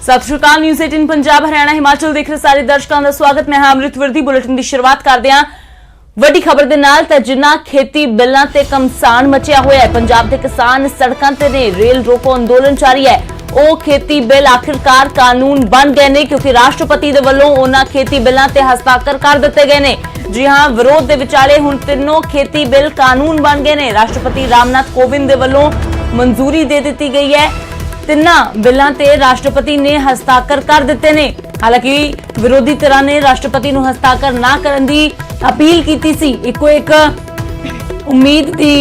सत श्री अकाल। न्यूज़ 18 पंजाब हरियाणा हिमाचल देख रहे सारे दर्शकों का स्वागत। मैं अमृत वर्दी। बुलेटिन की शुरुआत करते हैं ਵੱਡੀ खबर ਦੇ ਨਾਲ। ਤਾਂ ਜਿਨ੍ਹਾਂ ਖੇਤੀ ਬਿੱਲਾਂ ਤੇ ਕਮਸਾਨ ਮਚਿਆ ਹੋਇਆ ਹੈ, ਪੰਜਾਬ ਦੇ ਕਿਸਾਨ ਸੜਕਾਂ ਤੇ ਨੇ, ਰੇਲ ਰੋਕੋ ਅੰਦੋਲਨ ਜਾਰੀ ਹੈ। ਉਹ ਖੇਤੀ ਬਿੱਲ ਆਖਿਰਕਾਰ ਕਾਨੂੰਨ ਬਣ ਗਏ ਨੇ ਕਿਉਂਕਿ ਰਾਸ਼ਟਰਪਤੀ ਦੇ ਵੱਲੋਂ ਉਹਨਾਂ ਖੇਤੀ ਬਿੱਲਾਂ ਤੇ ਹਸਤਾਖਰ ਕਰ ਦਿੱਤੇ ਗਏ ਨੇ। जी हाँ, विरोध के विचाले हुण तीनों खेती बिल कानून बन गए ने। राष्ट्रपति रामनाथ कोविंद दे वल्लों मंजूरी दे दी गई है। तिन्ना बिलों ते राष्ट्रपति ने हस्ताक्षर कर दिते ने। हालांकि विरोधी धिरां ने राष्ट्रपति नूं हस्ताक्षर ना करन दी अपील कीती सी। इको एक उम्मीद दी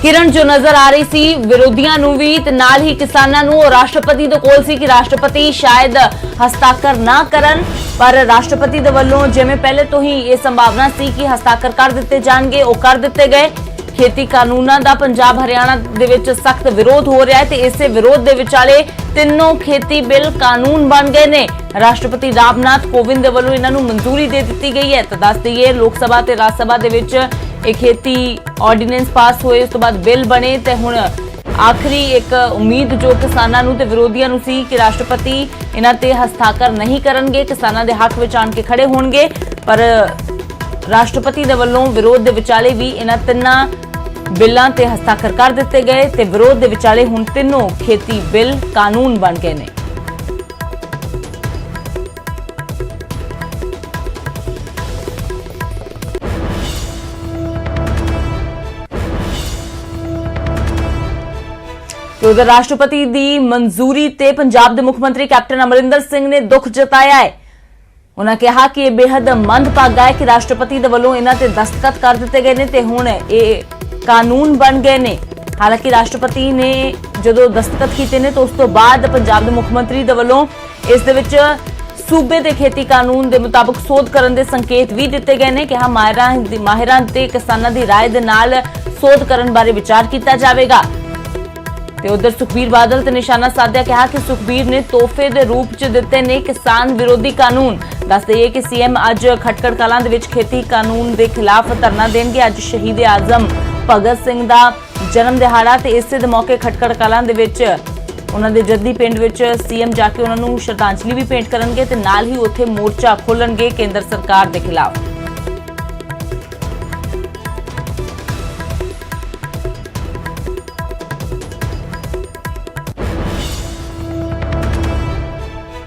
किरण जो नजर आ रही सी विरोधियों नूं भी ते नाल ही किसानां नूं। राष्ट्रपति दे कोल सी कि राष्ट्रपति शायद हस्ताक्षर ना करन, पर राष्ट्रपति दे वल्लों जिवें पहले तो ही ये संभावना सी कि हस्ताक्षर कर दिते जाणगे, वो कर दिते गए। खेती कानूनां दा पंजाब हरियाणा दे विच सख्त विरोध हो रहा है ते इसे विरोध दे विचाले तीनों खेती बिल कानून बन गए ने। राष्ट्रपति रामनाथ कोविंद दे वल्लों इन्हां नूं मंजूरी दे दित्ती गई है। तो दस दईए लोक सभा ते राज सभा दे विच एक खेती ऑर्डीनेंस पास होए, उस तो बाद बिल बने ते हुण आखिरी एक उम्मीद जो किसानां नूं ते विरोधियां नूं सी कि राष्ट्रपति इन्हां ते हस्ताक्षर नहीं करनगे, किसानां दे हक विच आण के खड़े होणगे। पर राष्ट्रपति दे वल्लों विरोध दे विचाले भी इन्हां तिन्नां बिलां ते हस्ताक्षर कर दिते गए ते विरोध दे विचाले हुण तीनों खेती बिल कानून बन गए ने। उधर राष्ट्रपति दी मंजूरी ते पंजाब दे मुख्यमंत्री कैप्टन अमरिंदर सिंह ने दुख जताया है। उन्होंने कहा कि यह बेहद मंदभागा है कि राष्ट्रपति दे वल्लों इन्हां ते दस्तखत कर दिते गए ने ते हुण ये कानून बन गए ने। हालांकि राष्ट्रपति ने जदों दस्तखत कीते ने तो उस तो बाद पंजाब दे मुख्यमंत्री दे वल्लों इस दे विच सूबे दे खेती कानून दे मुताबिक सोध करन दे संकेत भी दिते गए ने। कहा माहिरां ते किसानां दी राय दे नाल सोध करन बारे विचार कीता जावेगा। ते उधर सुखबीर बादल ते निशाना साधिया कहा कि सुखबीर ने तोहफे दे रूप च दिते ने किसान विरोधी कानून। दस दईए कि सीएम अज खटकड़ कलां दे विच खेती कानून दे खिलाफ धरना देणगे। अज शहीद आजम भगत सिंह दा जन्म दिहाड़ा ते इसे दे मौके खटकड़ कलां दे विच उन्हां दे जद्दी पिंड विच सीएम जाके उन्हां नूं श्रद्धांजलि भी भेंट करनगे ते नाल ही उत्थे मोर्चा खोलणगे केंद्र सरकार दे खिलाफ।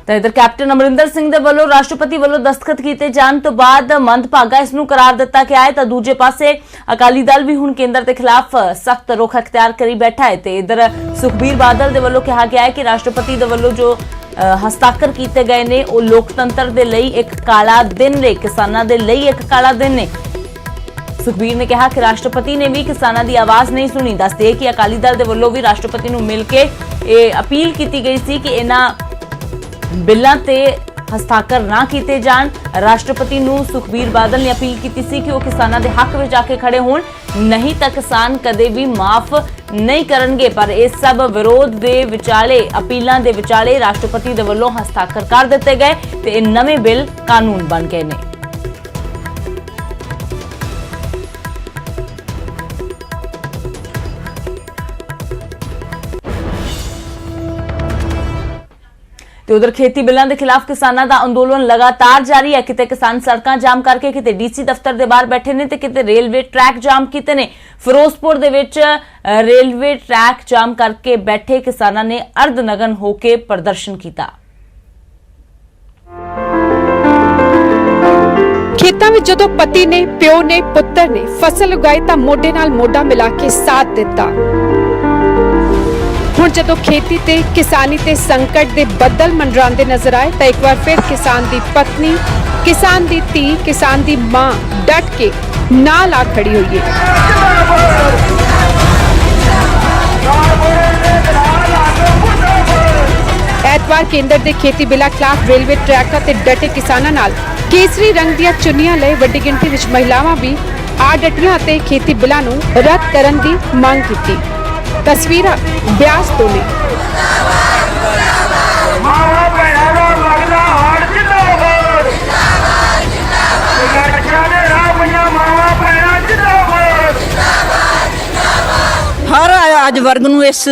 तो इधर कैप्टन अमरिंदर सिंह दे वल्लों राष्ट्रपति वल्लों दस्तखत कीते जाण तो बाद मंदभागा इस नूं करार दिता गया है। तो दूजे पासे अकाली दल भी हुण केंद्र के खिलाफ सख्त रुख अख्तियार करी बैठा है। तो इधर सुखबीर बादल दे वल्लों कहा गया है कि राष्ट्रपति दे वल्लों जो हस्ताक्षर कीते गए ने वो लोकतंत्र दे लई एक काला दिन ने, किसानां दे लई एक काला दिन ने। सुखबीर ने कहा कि राष्ट्रपति ने भी किसानां दी आवाज नहीं सुनी। दस दे कि अकाली दल दे वल्लों भी राष्ट्रपति नूं मिल के अपील की गई सी कि इन्हां बिलों ते हस्ताक्षर ना किए जान। राष्ट्रपति नूं सुखबीर बादल ने अपील की सी कि वो किसानां दे हक में जाके खड़े होण, नहीं तो किसान कदे भी माफ नहीं करनगे। पर इस सब विरोध दे विचाले अपीलां दे विचाले राष्ट्रपति दे वल्लों हस्ताक्षर कर दिते गए ते इह नवे बिल कानून बन गए ने। ਤੇ ਉਧਰ ਖੇਤੀ ਬਿੱਲਾਂ ਦੇ ਖਿਲਾਫ ਕਿਸਾਨਾਂ ਦਾ ਅੰਦੋਲਨ ਲਗਾਤਾਰ ਜਾਰੀ ਹੈ। ਕਿਤੇ ਕਿਸਾਨ ਸੜਕਾਂ ਜਾਮ ਕਰਕੇ ਕਿਤੇ ਡੀਸੀ ਦਫ਼ਤਰ ਦੇ ਬਾਹਰ ਬੈਠੇ ਨੇ ਤੇ ਕਿਤੇ ਰੇਲਵੇ ਟਰੈਕ ਜਾਮ ਕੀਤੇ ਨੇ। ਫਿਰੋਜ਼ਪੁਰ ਦੇ ਵਿੱਚ ਰੇਲਵੇ ਟਰੈਕ ਜਾਮ ਕਰਕੇ ਬੈਠੇ ਕਿਸਾਨਾਂ ਨੇ ਅਰਧਨਗਨ ਹੋ ਕੇ ਪ੍ਰਦਰਸ਼ਨ ਕੀਤਾ। ਖੇਤਾਂ ਵਿੱਚ ਜਦੋਂ ਪਤੀ ਨੇ, ਪਿਓ ਨੇ, ਪੁੱਤਰ ਨੇ ਫਸਲ ਉਗਾਈ ਤਾਂ ਮੋਢੇ ਨਾਲ ਮੋਢਾ ਮਿਲਾ ਕੇ ਸਾਥ ਦਿੱਤਾ। ਹੁਣ ਜਦੋਂ खेती ते किसानी ते संकट दे बदल मंडरांदे नजर आए तो एक बार फिर किसान दी पत्नी, किसान दी धी, किसान दी मां डट के नाल आ खड़ी हुई है। ऐतवार केंद्र दे खेती बिलां खिलाफ रेलवे ट्रैकां ते डटे किसानां नाल केसरी रंग दीआं चुन्नियां लए वड्डी गिणती विच महिलावां भी आ डटियां ते खेती बिलां नूं रद्द करन दी मंग कीती। तस्वीर ब्यास तो ने हर आज वर्ग नूं इस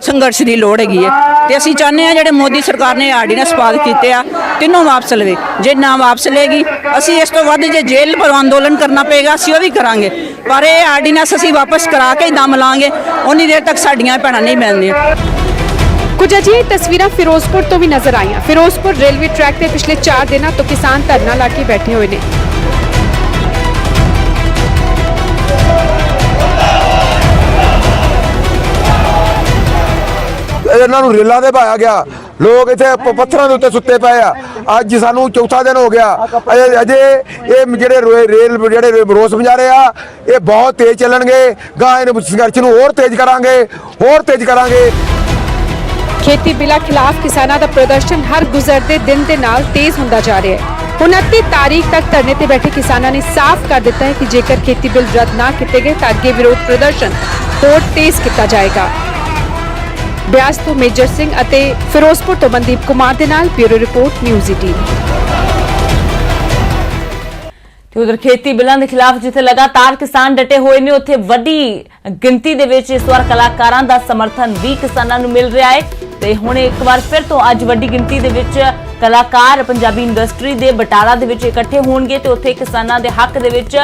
संघर्ष की लोड़ हैगी है। ਤੇ ਅਸੀਂ ਚਾਹੁੰਦੇ ਆ ਜਿਹੜੇ ਮੋਦੀ ਸਰਕਾਰ ਨੇ ਆਰਡੀਨੈਂਸ ਪਾਸ ਕੀਤੇ ਆ ਤਿੰਨੋਂ ਵਾਪਸ ਲਵੇ। ਜੇ ਨਾ ਵਾਪਸ ਲਏਗੀ ਅਸੀਂ ਇਸ ਤੋਂ ਵੱਧ ਜੇ ਜੇਲ੍ਹ ਪਰ ਅੰਦੋਲਨ ਕਰਨਾ ਪਏਗਾ ਅਸੀਂ ਉਹ ਵੀ ਕਰਾਂਗੇ, ਪਰ ਇਹ ਆਰਡੀਨੈਂਸ ਅਸੀਂ ਵਾਪਸ ਕਰਾ ਕੇ ਹੀ ਦਮ ਲਾਂਗੇ। ਉਨੀ ਦੇਰ ਤੱਕ ਸਾਡੀਆਂ ਭੈਣਾਂ ਨਹੀਂ ਮਿਲਣੀਆਂ। ਕੁਝ ਅਜਿਹੀ ਤਸਵੀਰਾਂ ਫਿਰੋਜ਼ਪੁਰ ਤੋਂ ਵੀ ਨਜ਼ਰ ਆਈਆਂ। ਫਿਰੋਜ਼ਪੁਰ ਰੇਲਵੇ ਟਰੈਕ ਤੇ ਪਿਛਲੇ 4 ਦਿਨਾਂ ਤੋਂ ਕਿਸਾਨ ਧਰਨਾ ਲਾ ਕੇ ਬੈਠੇ ਹੋਏ ਨੇ। ਇਹਨਾਂ ਨੂੰ ਰੇਲਾਂ ਤੇ ਪਾਇਆ ਗਿਆ, ਲੋਕ ਇੱਥੇ ਪੱਥਰਾਂ ਦੇ ਉੱਤੇ ਸੁੱਤੇ ਪਏ ਆ। ਅੱਜ ਸਾਨੂੰ ਚੌਥਾ ਦਿਨ ਹੋ ਗਿਆ, ਅਜੇ ਇਹ ਜਿਹੜੇ ਰੇਲ ਜਿਹੜੇ ਰੋਸ ਮੁਜ਼ਾਹਰੇ ਆ ਇਹ ਬਹੁਤ ਤੇਜ਼ ਚੱਲਣਗੇ। ਗਾਂ ਇਹਨਾਂ ਸੰਘਰਸ਼ ਨੂੰ ਹੋਰ ਤੇਜ਼ ਕਰਾਂਗੇ। ਖੇਤੀ ਬਿੱਲਾਂ ਖਿਲਾਫ ਕਿਸਾਨਾਂ ਦਾ ਪ੍ਰਦਰਸ਼ਨ ਹਰ ਗੁਜ਼ਰਦੇ ਦਿਨ ਦੇ ਨਾਲ ਤੇਜ਼ ਹੁੰਦਾ ਜਾ ਰਿਹਾ ਹੈ। 29 ਤਾਰੀਖ ਤੱਕ ਧਰਨੇ ਤੇ ਬੈਠੇ ਕਿਸਾਨਾਂ ਨੇ ਸਾਫ਼ ਕਰ ਦਿੱਤਾ ਹੈ ਕਿ ਜੇਕਰ ਖੇਤੀ ਬਿੱਲ ਰੱਦ ਨਾ ਕੀਤੇ ਗਏ ਤਾਂ ਅੱਗੇ ਵਿਰੋਧ ਪ੍ਰਦਰਸ਼ਨ ਹੋਰ ਤੇਜ਼ ਕੀਤਾ ਜਾਏਗਾ। ਬਿਆਸ ਤੋਂ ਮੇਜਰ ਸਿੰਘ ਅਤੇ ਫਿਰੋਜ਼ਪੁਰ ਤੋਂ ਮਨਦੀਪ ਕੁਮਾਰ ਦੇ ਨਾਲ ਬਿਊਰੋ ਰਿਪੋਰਟ ਨਿਊਜ਼ 18। ਤੇ ਉਧਰ ਖੇਤੀ ਬਿੱਲਾਂ ਦੇ ਖਿਲਾਫ ਜਿੱਥੇ ਲਗਾਤਾਰ ਕਿਸਾਨ ਡਟੇ ਹੋਏ ਨੇ, ਉੱਥੇ ਵੱਡੀ ਗਿਣਤੀ ਦੇ ਵਿੱਚ ਇਸ ਵਾਰ ਕਲਾਕਾਰਾਂ ਦਾ ਸਮਰਥਨ ਵੀ ਕਿਸਾਨਾਂ ਨੂੰ ਮਿਲ ਰਿਹਾ ਹੈ। ਤੇ ਹੁਣ ਇੱਕ ਵਾਰ ਫਿਰ ਤੋਂ ਅੱਜ ਵੱਡੀ ਗਿਣਤੀ ਦੇ ਵਿੱਚ ਕਲਾਕਾਰ ਪੰਜਾਬੀ ਇੰਡਸਟਰੀ ਦੇ ਬਟਾਲਾ ਦੇ ਵਿੱਚ ਇਕੱਠੇ ਹੋਣਗੇ ਤੇ ਉੱਥੇ ਕਿਸਾਨਾਂ ਦੇ ਹੱਕ ਦੇ ਵਿੱਚ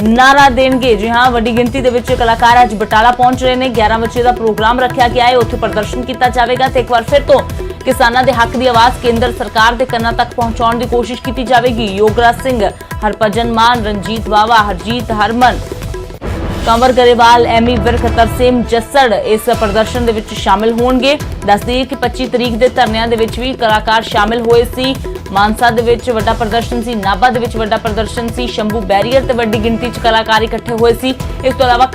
ਨਾਰਾ ਦੇਣਗੇ। ਜੀ ਹਾਂ, ਵੱਡੀ ਗਿਣਤੀ ਦੇ ਵਿੱਚ ਕਲਾਕਾਰ ਅੱਜ ਬਟਾਲਾ ਪਹੁੰਚ ਰਹੇ ਨੇ। 11 ਵਜੇ ਦਾ ਪ੍ਰੋਗਰਾਮ ਰੱਖਿਆ ਗਿਆ ਹੈ, ਉੱਥੇ ਪ੍ਰਦਰਸ਼ਨ ਕੀਤਾ ਜਾਵੇਗਾ ਤੇ ਇੱਕ ਵਾਰ ਫਿਰ ਤੋਂ ਕਿਸਾਨਾਂ ਦੇ ਹੱਕ ਦੀ ਆਵਾਜ਼ ਕੇਂਦਰ ਸਰਕਾਰ ਦੇ ਕੰਨਾਂ ਤੱਕ ਪਹੁੰਚਾਉਣ ਦੀ ਕੋਸ਼ਿਸ਼ ਕੀਤੀ ਜਾਵੇਗੀ। ਯੋਗਰਾਜ ਸਿੰਘ, ਹਰਭਜਨ ਮਾਨ, ਰਣਜੀਤ ਬਾਵਾ, ਹਰਜੀਤ ਹਰਮਨ, ਕੰਵਰ ਗਰੇਵਾਲ, ਐਮੀ ਵਿਰਕ, ਤਰਸੇਮ ਜੱਸੜ ਇਸ ਪ੍ਰਦਰਸ਼ਨ ਦੇ ਵਿੱਚ ਸ਼ਾਮਿਲ ਹੋਣਗੇ। ਦੱਸ ਦਈਏ ਕਿ 25 ਤਰੀਕ ਦੇ ਧਰਨਿਆਂ ਦੇ ਵਿੱਚ ਵੀ ਕਲਾਕਾਰ ਸ਼ਾਮਿਲ ਹੋਏ ਸੀ। ਮਾਨਸਾ ਦੇ ਵਿੱਚ ਵੱਡਾ ਪ੍ਰਦਰਸ਼ਨ ਸੀ, ਨਾਭਾ ਦੇ ਵਿੱਚ ਵੱਡਾ ਪ੍ਰਦਰਸ਼ਨ ਸੀ, ਸ਼ੰਭੂ ਬੈਰੀਅਰ ਤੇ ਵੱਡੀ ਗਿਣਤੀ 'ਚ ਕਲਾਕਾਰ ਇਕੱਠੇ ਹੋਏ ਸੀ। ਇਸ ਤੋਂ ਇਲਾਵਾ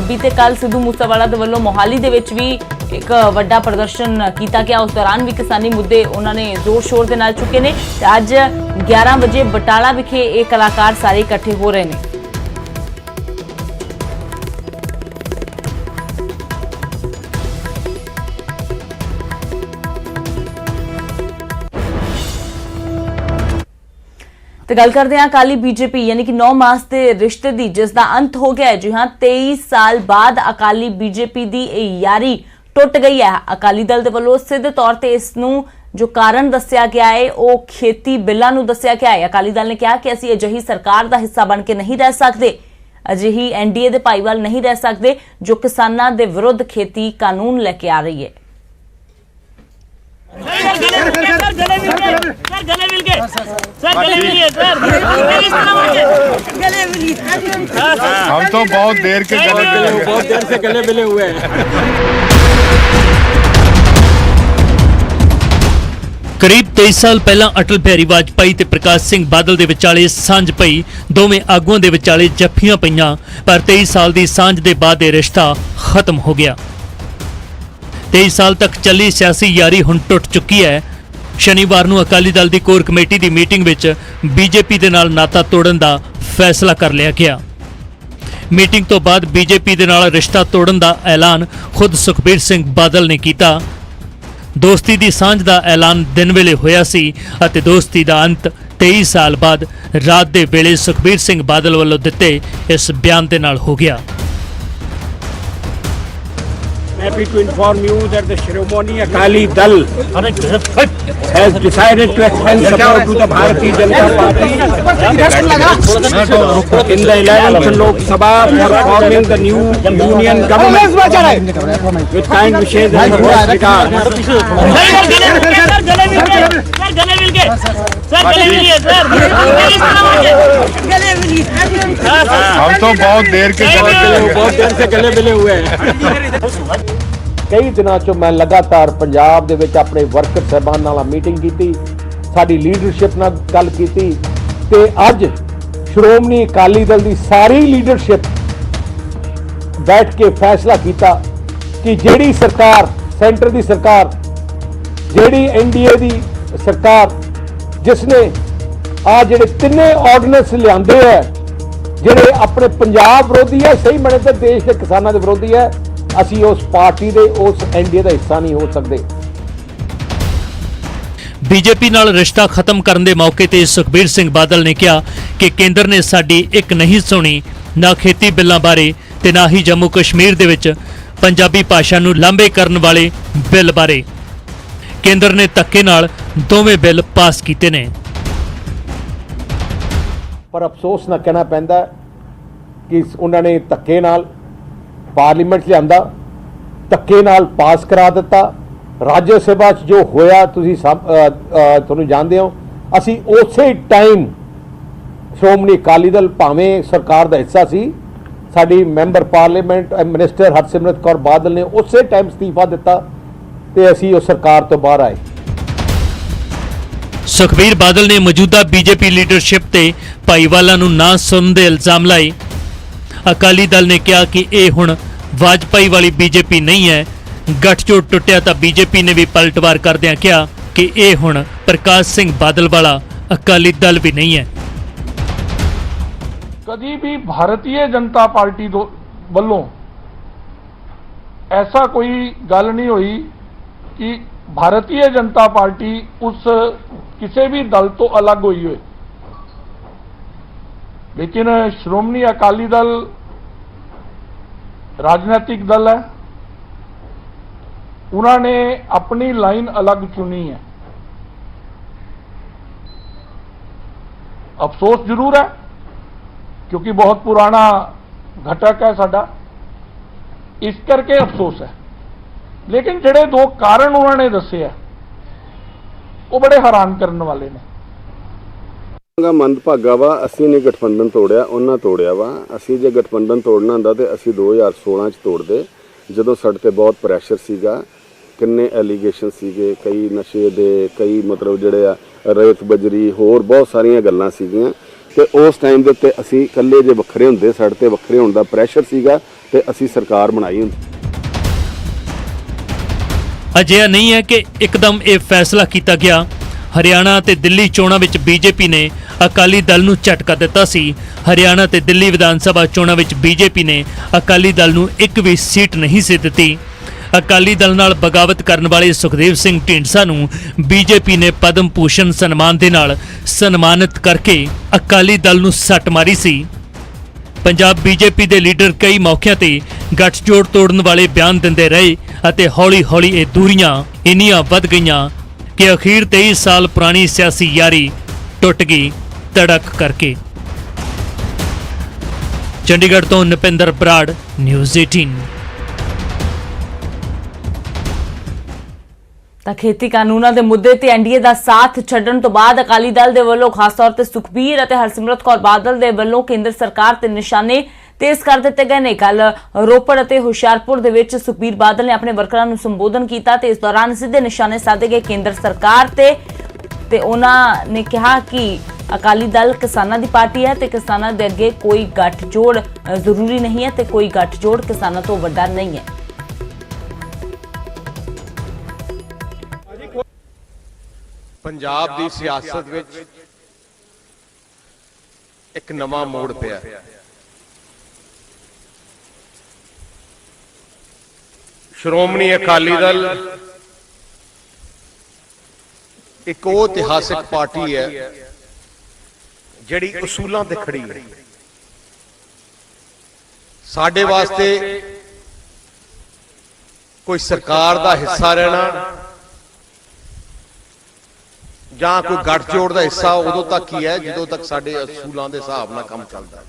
ਬੀਤੇ ਕੱਲ ਸਿੱਧੂ ਮੂਸੇਵਾਲਾ ਦੇ ਵੱਲੋਂ ਮੋਹਾਲੀ ਦੇ ਵਿੱਚ ਵੀ ਇੱਕ ਵੱਡਾ ਪ੍ਰਦਰਸ਼ਨ ਕੀਤਾ ਗਿਆ। ਉਸ ਦੌਰਾਨ ਵੀ ਕਿਸਾਨੀ ਮੁੱਦੇ ਉਹਨਾਂ ਨੇ ਜ਼ੋਰ ਸ਼ੋਰ ਦੇ ਨਾਲ ਚੁੱਕੇ ਨੇ ਤੇ ਅੱਜ 11 ਵਜੇ ਬਟਾਲਾ ਵਿਖੇ ਇਹ ਕਲਾਕਾਰ ਸਾਰੇ ਇਕੱਠੇ ਹੋ ਰਹੇ ਨੇ। ਤੇ ਗੱਲ ਕਰਦੇ ਹਾਂ ਅਕਾਲੀ ਬੀਜੇਪੀ ਯਾਨੀ ਕਿ 9 ਮਾਸ ਦੇ ਰਿਸ਼ਤੇ ਦੀ, ਜਿਸ ਦਾ ਅੰਤ ਹੋ ਗਿਆ ਹੈ। ਜੀ ਹਾਂ, 23 ਸਾਲ ਬਾਅਦ ਅਕਾਲੀ ਬੀਜੇਪੀ ਦੀ ਇਹ ਯਾਰੀ ਟੁੱਟ ਗਈ ਹੈ। ਅਕਾਲੀ ਦਲ ਦੇ ਵੱਲੋਂ ਸਿੱਧੇ ਤੌਰ ਤੇ ਇਸ ਨੂੰ ਜੋ ਕਾਰਨ ਦੱਸਿਆ ਗਿਆ ਹੈ ਉਹ ਖੇਤੀ ਬਿੱਲਾਂ ਨੂੰ ਦੱਸਿਆ ਗਿਆ ਹੈ। ਅਕਾਲੀ ਦਲ ਨੇ ਕਿਹਾ ਕਿ ਅਸੀਂ ਅਜਿਹੀ ਸਰਕਾਰ ਦਾ ਹਿੱਸਾ ਬਣ ਕੇ ਨਹੀਂ ਰਹਿ ਸਕਦੇ, ਅਜਿਹੀ ਐਨਡੀਏ ਦੇ ਭਾਈਵਾਲ ਨਹੀਂ ਰਹਿ ਸਕਦੇ ਜੋ ਕਿਸਾਨਾਂ ਦੇ ਵਿਰੁੱਧ ਖੇਤੀ ਕਾਨੂੰਨ ਲੈ ਕੇ ਆ ਰਹੀ ਹੈ। हम तो बहुत देर से गले मिले हुए हैं। ਕਰੀਬ 23 ਸਾਲ ਪਹਿਲਾਂ ਅਟਲ ਬਿਹਾਰੀ ਵਾਜਪਾਈ ਤੇ ਪ੍ਰਕਾਸ਼ ਸਿੰਘ ਬਾਦਲ ਦੇ ਵਿਚਾਲੇ ਸਾਂਝ ਪਈ। ਦੋਵੇਂ ਆਗੂਆਂ ਦੇ ਵਿਚਾਲੇ ਜੱਫੀਆਂ ਪਈਆਂ, ਪਰ 23 ਸਾਲ ਦੀ ਸਾਂਝ ਦੇ ਬਾਅਦ ਇਹ ਰਿਸ਼ਤਾ ਖਤਮ ਹੋ ਗਿਆ। 23 ਸਾਲ ਤੱਕ ਚੱਲੀ ਸਿਆਸੀ ਯਾਰੀ ਹੁਣ ਟੁੱਟ ਚੁੱਕੀ ਹੈ। ਸ਼ਨੀਵਾਰ ਨੂੰ ਅਕਾਲੀ ਦਲ ਦੀ ਕੋਰ ਕਮੇਟੀ ਦੀ ਮੀਟਿੰਗ ਵਿੱਚ ਬੀਜੇਪੀ ਦੇ ਨਾਲ ਨਾਤਾ ਤੋੜਨ ਦਾ ਫੈਸਲਾ ਕਰ ਲਿਆ ਗਿਆ। ਮੀਟਿੰਗ ਤੋਂ ਬਾਅਦ ਬੀਜੇਪੀ ਦੇ ਨਾਲ ਰਿਸ਼ਤਾ ਤੋੜਨ ਦਾ ਐਲਾਨ ਖੁਦ ਸੁਖਬੀਰ ਸਿੰਘ ਬਾਦਲ ਨੇ ਕੀਤਾ। ਦੋਸਤੀ ਦੀ ਸਾਂਝ ਦਾ ਐਲਾਨ ਦਿਨ ਵੇਲੇ ਹੋਇਆ ਸੀ ਅਤੇ ਦੋਸਤੀ ਦਾ ਅੰਤ 23 ਸਾਲ ਬਾਅਦ ਰਾਤ ਦੇ ਵੇਲੇ ਸੁਖਬੀਰ ਸਿੰਘ ਬਾਦਲ ਵੱਲੋਂ ਦਿੱਤੇ ਇਸ ਬਿਆਨ ਦੇ ਨਾਲ ਹੋ ਗਿਆ। Happy to inform you that the Shiromani Akali Dal has decided to extend support to the Bharatiya Janata Party in the 11th Lok Sabha for forming the new union government with kind wishes and best regards. हम तो बहुत देर से गले मिले हुए हैं। ਕਈ ਦਿਨਾਂ ਚੋਂ ਮੈਂ ਲਗਾਤਾਰ ਪੰਜਾਬ ਦੇ ਵਿੱਚ ਆਪਣੇ ਵਰਕਰ ਸਾਹਿਬਾਨ ਨਾਲ ਮੀਟਿੰਗ ਕੀਤੀ, ਸਾਡੀ ਲੀਡਰਸ਼ਿਪ ਨਾਲ ਗੱਲ ਕੀਤੀ ਤੇ ਅੱਜ ਸ਼੍ਰੋਮਣੀ ਅਕਾਲੀ ਦਲ ਦੀ ਸਾਰੀ ਲੀਡਰਸ਼ਿਪ ਬੈਠ ਕੇ ਫੈਸਲਾ ਕੀਤਾ ਕਿ ਜਿਹੜੀ ਸਰਕਾਰ ਸੈਂਟਰ ਦੀ ਸਰਕਾਰ, ਜਿਹੜੀ ਐਨਡੀਏ ਦੀ ਸਰਕਾਰ ਜਿਸ ਨੇ ਆ ਜਿਹੜੇ ਤਿੰਨੇ ਆਰਡੀਨੈਂਸ ਲਿਆਂਦੇ ਹੈ, ਜਿਹੜੇ ਆਪਣੇ ਪੰਜਾਬ ਵਿਰੋਧੀ ਹੈ, ਸਹੀ ਬਣੇ ਤਾਂ ਦੇਸ਼ ਦੇ ਕਿਸਾਨਾਂ ਦੇ ਵਿਰੋਧੀ ਹੈ, ਅਸੀਂ ਉਸ ਪਾਰਟੀ ਦੇ ਉਸ ਐਨਡੀਏ ਦਾ ਹਿੱਸਾ ਨਹੀਂ ਹੋ ਸਕਦੇ। ਬੀਜੇਪੀ ਨਾਲ ਰਿਸ਼ਤਾ ਖਤਮ ਕਰਨ ਦੇ ਮੌਕੇ ਤੇ ਸੁਖਬੀਰ ਸਿੰਘ ਬਾਦਲ ਨੇ ਕਿਹਾ ਕਿ ਕੇਂਦਰ ਨੇ ਸਾਡੀ ਇੱਕ ਨਹੀਂ ਸੁਣੀ, ਨਾ ਖੇਤੀ ਬਿੱਲਾਂ ਬਾਰੇ ਤੇ ਨਾ ਹੀ ਜੰਮੂ ਕਸ਼ਮੀਰ ਦੇ ਵਿੱਚ ਪੰਜਾਬੀ ਭਾਸ਼ਾ ਨੂੰ ਲਾਂਭੇ ਕਰਨ ਵਾਲੇ ਬਿੱਲ ਬਾਰੇ। ਕੇਂਦਰ ਨੇ ਧੱਕੇ ਨਾਲ ਦੋਵੇਂ ਬਿੱਲ ਪਾਸ ਕੀਤੇ ਨੇ। ਪਰ ਅਫਸੋਸ ਨਾ ਕਹਿਣਾ ਪੈਂਦਾ ਕਿ ਉਹਨਾਂ ਨੇ ਧੱਕੇ ਨਾਲ ਪਾਰਲੀਮੈਂਟ ਲਿਆਂਦਾ, ਧੱਕੇ ਨਾਲ ਪਾਸ ਕਰਾ ਦਿੱਤਾ। ਰਾਜ ਸਭਾ 'ਚ ਜੋ ਹੋਇਆ ਤੁਸੀਂ ਸਭ ਤੁਹਾਨੂੰ ਜਾਣਦੇ ਹੋ। ਅਸੀਂ ਉਸੇ ਟਾਈਮ ਸ਼੍ਰੋਮਣੀ ਅਕਾਲੀ ਦਲ ਭਾਵੇਂ ਸਰਕਾਰ ਦਾ ਹਿੱਸਾ ਸੀ, ਸਾਡੀ member parliament minister Harsimrat Kaur Badal ਨੇ ਉਸੇ ਟਾਈਮ ਅਸਤੀਫਾ ਦਿੱਤਾ ਤੇ ਅਸੀਂ ਉਹ ਸਰਕਾਰ ਤੋਂ ਬਾਹਰ ਆਏ। ਸੁਖਬੀਰ ਬਾਦਲ ਨੇ ਮੌਜੂਦਾ ਬੀਜੇਪੀ ਲੀਡਰਸ਼ਿਪ ਤੇ ਭਾਈਵਾਲਾਂ ਨੂੰ ਨਾ ਸੁਣਨ ਦੇ ਇਲਜ਼ਾਮ ਲਾਏ। ਅਕਾਲੀ ਦਲ ਨੇ ਕਿਹਾ ਕਿ ਇਹ ਹੁਣ ਵਾਜਪਾਈ ਵਾਲੀ ਬੀਜੇਪੀ ਨਹੀਂ ਹੈ। ਗੱਠਜੋੜ ਟੁੱਟਿਆ ਤਾਂ ਬੀਜੇਪੀ ਨੇ ਵੀ ਪਲਟਵਾਰ ਕਰਦਿਆਂ ਕਿਹਾ ਕਿ ਇਹ ਹੁਣ ਪ੍ਰਕਾਸ਼ ਸਿੰਘ ਬਾਦਲ ਵਾਲਾ ਅਕਾਲੀ ਦਲ ਵੀ ਨਹੀਂ ਹੈ। कभी भी भारतीय जनता पार्टी ਵੱਲੋਂ ऐसा कोई गल नहीं हुई कि भारतीय जनता पार्टी उस किसी भी दल तो अलग हुई हो, लेकिन श्रोमणी अकाली दल राजनीतिक दल है, उन्होंने अपनी लाइन अलग चुनी है। अफसोस जरूर है क्योंकि बहुत पुराना घटक है साडा, इस करके अफसोस है। लेकिन जिहड़े दो कारण उन्होंने दसे है वो बड़े हैरान करने वाले ने। ਮੰਦਭਾਗਾ ਵਾ, ਅਸੀਂ ਨੇ ਗਠਬੰਧਨ ਤੋੜਿਆ, ਉਹਨਾਂ ਤੋੜਿਆ ਵਾ। ਅਸੀਂ ਜੇ ਗਠਬੰਧਨ ਤੋੜਨਾ ਹੁੰਦਾ ਤੇ ਅਸੀਂ 2016 ਚ ਤੋੜਦੇ, ਜਦੋਂ ਸਾਡੇ ਤੇ ਬਹੁਤ ਪ੍ਰੈਸ਼ਰ ਸੀਗਾ, ਕਿੰਨੇ ਐਲੀਗੇਸ਼ਨ ਸੀਗੇ, ਕਈ ਨਸ਼ੇ ਦੇ, ਕਈ ਮਤਲਬ ਜਿਹੜੇ ਆ ਰੇਤ ਬਜਰੀ, ਹੋਰ ਬਹੁਤ ਸਾਰੀਆਂ ਗੱਲਾਂ ਸੀਗੀਆਂ। ਤੇ ਉਸ ਟਾਈਮ ਦੇ ਉੱਤੇ ਅਸੀਂ ਇਕੱਲੇ ਜੇ ਵੱਖਰੇ ਹੁੰਦੇ, ਸਾਡੇ ਤੇ ਵੱਖਰੇ ਹੋਣ ਦਾ ਪ੍ਰੈਸ਼ਰ ਸੀਗਾ ਤੇ ਅਸੀਂ ਸਰਕਾਰ ਬਣਾਈ ਹੁੰਦੀ। ਅਜਿਹਾ ਨਹੀਂ ਹੈ ਕਿ ਇੱਕਦਮ ਇਹ ਫੈਸਲਾ ਕੀਤਾ ਗਿਆ। ਹਰਿਆਣਾ ਤੇ ਦਿੱਲੀ ਚੋਣਾਂ ਵਿੱਚ ਬੀਜੇਪੀ ਨੇ ਅਕਾਲੀ ਦਲ ਨੂੰ ਝਟਕਾ ਦਿੱਤਾ ਸੀ। ਹਰਿਆਣਾ ਤੇ ਦਿੱਲੀ ਵਿਧਾਨ ਸਭਾ ਚੋਣਾਂ ਵਿੱਚ ਬੀਜੇਪੀ ਨੇ ਅਕਾਲੀ ਦਲ ਨੂੰ ਇੱਕ ਵੀ ਸੀਟ ਨਹੀਂ ਸੀ ਦਿੱਤੀ। ਅਕਾਲੀ ਦਲ ਨਾਲ ਬਗਾਵਤ ਕਰਨ ਵਾਲੇ ਸੁਖਦੇਵ ਸਿੰਘ ਢੀਂਡਸਾ ਨੂੰ ਬੀਜੇਪੀ ਨੇ ਪਦਮ ਭੂਸ਼ਣ ਸਨਮਾਨ ਦੇ ਨਾਲ ਸਨਮਾਨਿਤ ਕਰਕੇ ਅਕਾਲੀ ਦਲ ਨੂੰ ਸੱਟ ਮਾਰੀ ਸੀ। ਪੰਜਾਬ ਬੀਜੇਪੀ ਦੇ ਲੀਡਰ ਕਈ ਮੌਕਿਆਂ ਤੇ ਗੱਠਜੋੜ ਤੋੜਨ ਵਾਲੇ ਬਿਆਨ ਦਿੰਦੇ ਰਹੇ ਅਤੇ ਹੌਲੀ-ਹੌਲੀ ਇਹ ਦੂਰੀਆਂ ਇੰਨੀਆਂ ਵੱਧ ਗਈਆਂ ਕਿ ਅਖੀਰ 23 ਸਾਲ ਪੁਰਾਣੀ ਸਿਆਸੀ ਯਾਰੀ ਟੁੱਟ ਗਈ ਧੜਕ ਕਰਕੇ। ਚੰਡੀਗੜ੍ਹ ਤੋਂ ਨਪਿੰਦਰ ਬਰਾੜ, ਨਿਊਜ਼ 18। ਤਾਂ ਖੇਤੀ ਕਾਨੂੰਨਾਂ ਦੇ ਮੁੱਦੇ ਤੇ ਐਨਡੀਏ ਦਾ ਸਾਥ ਛੱਡਣ ਤੋਂ ਬਾਅਦ ਅਕਾਲੀ ਦਲ ਦੇ ਵੱਲੋਂ ਖਾਸ ਤੌਰ ਤੇ ਸੁਖਬੀਰ ਅਤੇ ਹਰਸਿਮਰਤ ਕੌਰ ਬਾਦਲ ਦੇ ਵੱਲੋਂ ਕੇਂਦਰ ਸਰਕਾਰ ਤੇ ਨਿਸ਼ਾਨੇ ਤੇਜ਼ ਕਰ ਦਿੱਤੇ ਗਏ ਨੇ। ਕੱਲ ਰੋਪੜ ਅਤੇ ਹੁਸ਼ਿਆਰਪੁਰ ਦੇ ਵਿੱਚ ਸੁਖਬੀਰ ਬਾਦਲ ਨੇ ਆਪਣੇ ਵਰਕਰਾਂ ਨੂੰ ਸੰਬੋਧਨ ਕੀਤਾ ਤੇ ਇਸ ਦੌਰਾਨ ਸਿੱਧੇ ਨਿਸ਼ਾਨੇ ਸਾਧੇ ਗਏ ਕੇਂਦਰ ਸਰਕਾਰ ਤੇ ਉਹਨਾਂ ਨੇ ਕਿਹਾ ਕਿ ਅਕਾਲੀ ਦਲ ਕਿਸਾਨਾਂ ਦੀ ਪਾਰਟੀ ਹੈ ਤੇ ਕਿਸਾਨਾਂ ਦੇ ਅੱਗੇ ਕੋਈ ਗੱਠਜੋੜ ਜ਼ਰੂਰੀ ਨਹੀਂ ਹੈ ਤੇ ਕੋਈ ਗੱਠਜੋੜ ਕਿਸਾਨਾਂ ਤੋਂ ਵੱਡਾ ਨਹੀਂ ਹੈ। ਪੰਜਾਬ ਦੀ ਸਿਆਸਤ ਵਿੱਚ ਇੱਕ ਨਵਾਂ ਮੋੜ ਪਿਆ। ਸ਼੍ਰੋਮਣੀ ਅਕਾਲੀ ਦਲ ਇੱਕ ਉਹ ਇਤਿਹਾਸਿਕ ਪਾਰਟੀ ਹੈ ਜਿਹੜੀ ਉਸੂਲਾਂ ਤੇ ਖੜੀ ਹੈ। ਸਾਡੇ ਵਾਸਤੇ ਕੋਈ ਸਰਕਾਰ ਦਾ ਹਿੱਸਾ ਰਹਿਣਾ ਜਾਂ ਕੋਈ ਗੱਠਜੋੜ ਦਾ ਹਿੱਸਾ ਉਦੋਂ ਤੱਕ ਹੀ ਹੈ ਜਦੋਂ ਤੱਕ ਸਾਡੇ ਅਸੂਲਾਂ ਦੇ ਹਿਸਾਬ ਨਾਲ ਕੰਮ ਚੱਲਦਾ ਹੈ।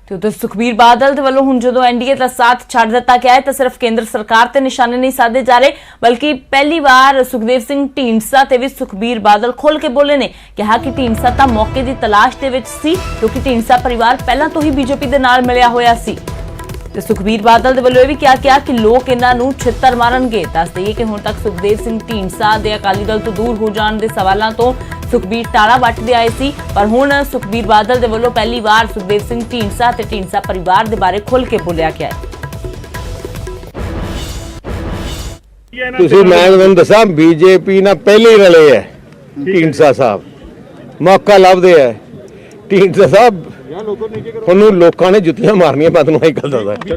ਤੇ ਉਧਰ ਸੁਖਬੀਰ ਬਾਦਲ ਦੇ ਵੱਲੋਂ ਹੁਣ ਜਦੋਂ ਐਨਡੀਏ ਦਾ ਸਾਥ ਛੱਡ ਦਿੱਤਾ ਗਿਆ ਹੈ ਤਾਂ ਸਿਰਫ ਕੇਂਦਰ ਸਰਕਾਰ ਤੇ ਨਿਸ਼ਾਨੇ ਨਹੀਂ ਸਾਧੇ ਜਾ ਰਹੇ, ਬਲਕਿ ਪਹਿਲੀ ਵਾਰ ਸੁਖਦੇਵ ਸਿੰਘ ਢੀਂਡਸਾ ਤੇ ਵੀ ਸੁਖਬੀਰ ਬਾਦਲ ਖੁੱਲ ਕੇ ਬੋਲੇ ਨੇ। ਕਿਹਾ ਕਿ ਢੀਂਡਸਾ ਤਾਂ ਮੌਕੇ ਦੀ ਤਲਾਸ਼ ਦੇ ਵਿੱਚ ਸੀ ਕਿਉਂਕਿ ਢੀਂਡਸਾ ਪਰਿਵਾਰ ਪਹਿਲਾਂ ਤੋਂ ਹੀ ਬੀਜੇਪੀ ਦੇ ਨਾਲ ਮਿਲਿਆ ਹੋਇਆ ਸੀ। ਤੇ ਸੁਖਬੀਰ ਬਾਦਲ ਦੇ ਵੱਲੋਂ ਇਹ ਵੀ ਕਿਹਾ ਕਿ ਲੋਕ ਇਹਨਾਂ ਨੂੰ ਛਿੱਤਰ ਮਾਰਨਗੇ। ਦੱਸ ਦਈਏ ਕਿ ਹੁਣ ਤੱਕ ਸੁਖਦੇਵ ਸਿੰਘ ਢੀਂਡਸਾ ਦੇ ਅਕਾਲੀ ਦਲ ਤੋਂ ਦੂਰ ਹੋ ਜਾਣ ਦੇ ਸਵਾਲਾਂ ਤੋਂ ਸੁਖਬੀਰ ਟਾਲਾ ਵੱਟਦੇ ਆਏ ਸੀ, ਪਰ ਹੁਣ ਸੁਖਬੀਰ ਬਾਦਲ ਦੇ ਵੱਲੋਂ ਪਹਿਲੀ ਵਾਰ ਸੁਖਦੇਵ ਸਿੰਘ ਢੀਂਡਸਾ ਤੇ ਢੀਂਡਸਾ ਪਰਿਵਾਰ ਦੇ ਬਾਰੇ ਖੁੱਲ੍ਹ ਕੇ ਬੋਲਿਆ ਗਿਆ ਹੈ। ਤੁਸੀਂ ਮੈਂ ਤੁਹਾਨੂੰ ਦੱਸਾਂ ਬੀਜੇਪੀ ਨਾਲ ਪਹਿਲੇ ਹੀ ਰਲੇ ਹੈ ਢੀਂਡਸਾ ਸਾਹਿਬ, ਮੌਕਾ ਲੱਭਦੇ ਹੈ ਢੀਂਡਸਾ ਸਾਹਿਬ। ਉਹਨੂੰ ਲੋਕਾਂ ਨੇ ਜੁੱਤੀਆਂ ਮਾਰਨੀਆਂ, ਮੈਂ ਤੁਹਾਨੂੰ ਇਹ ਗੱਲ ਦੱਸਦਾ।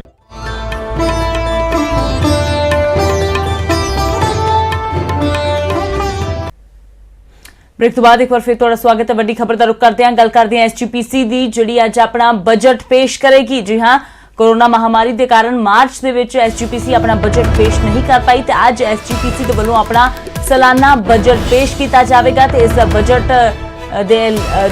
ब्रेक तो बाद एक बार फिर थोड़ा स्वागत है। बड़ी खबर का रुख करते हैं, गल करते हैं एसजीपीसी दी जिहड़ी अज अपना बजट पेश करेगी। जी हाँ, ਕੋਰੋਨਾ ਮਹਾਮਾਰੀ ਦੇ ਕਾਰਨ ਮਾਰਚ ਦੇ ਵਿੱਚ ਐਸਜੀਪੀਸੀ ਆਪਣਾ ਬਜਟ ਪੇਸ਼ ਨਹੀਂ ਕਰ ਪਾਈ ਤੇ ਅੱਜ ਐਸਜੀਪੀਸੀ ਦੇ ਵੱਲੋਂ ਆਪਣਾ ਸਾਲਾਨਾ ਬਜਟ ਪੇਸ਼ ਕੀਤਾ ਜਾਵੇਗਾ ਤੇ ਇਸ ਬਜਟ ਦੇ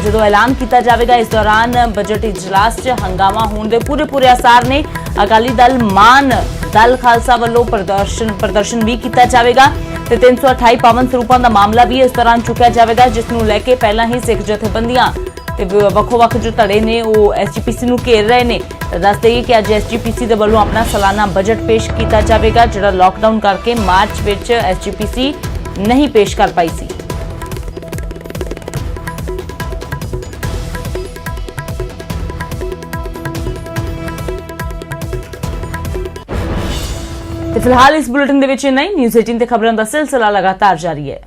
ਜਦੋਂ ਐਲਾਨ ਕੀਤਾ ਜਾਵੇਗਾ ਇਸ ਦੌਰਾਨ ਬਜਟ ਇਜਲਾਸ 'ਚ ਹੰਗਾਮਾ ਹੋਣ ਦੇ ਪੂਰੇ ਆਸਾਰ ਨੇ। ਅਕਾਲੀ ਦਲ ਮਾਨ ਦਲ ਖਾਲਸਾ ਵੱਲੋਂ ਪ੍ਰਦਰਸ਼ਨ ਵੀ ਕੀਤਾ ਜਾਵੇਗਾ ਤੇ 328 ਪਾਵਨ ਸਰੂਪਾਂ ਦਾ ਮਾਮਲਾ ਵੀ ਇਸ ਦੌਰਾਨ ਚੁੱਕਿਆ ਜਾਵੇਗਾ, ਜਿਸ ਨੂੰ ਲੈ ਕੇ ਪਹਿਲਾਂ ਹੀ ਸਿੱਖ ਜਥੇਬੰਦੀਆਂ ਤੇ ਵੱਖੋ-ਵੱਖ ਜੋ ਧੜੇ ਨੇ ਉਹ ਐਸਜੀਪੀਸੀ ਨੂੰ ਘੇਰ ਰਹੇ ਨੇ। ਤਾਂ ਦੱਸ ਦੇਈਏ ਕਿ ਅੱਜ ਐਸਜੀਪੀਸੀ ਦੇ ਵੱਲੋਂ ਆਪਣਾ ਸਾਲਾਨਾ ਬਜਟ ਪੇਸ਼ ਕੀਤਾ ਜਾਵੇਗਾ, ਜਿਹੜਾ ਲਾਕਡਾਊਨ ਕਰਕੇ ਮਾਰਚ ਵਿੱਚ ਐਸਜੀਪੀਸੀ ਨਹੀਂ ਪੇਸ਼ ਕਰ ਪਾਈ ਸੀ। ਤੇ ਫਿਲਹਾਲ ਇਸ ਬੁਲੇਟਿਨ ਦੇ ਵਿੱਚ ਇੰਨਾ ਹੀ। ਨਿਊਜ਼ 18 ਤੇ ਖਬਰਾਂ ਦਾ ਸਿਲਸਿਲਾ ਲਗਾਤਾਰ ਜਾਰੀ ਹੈ।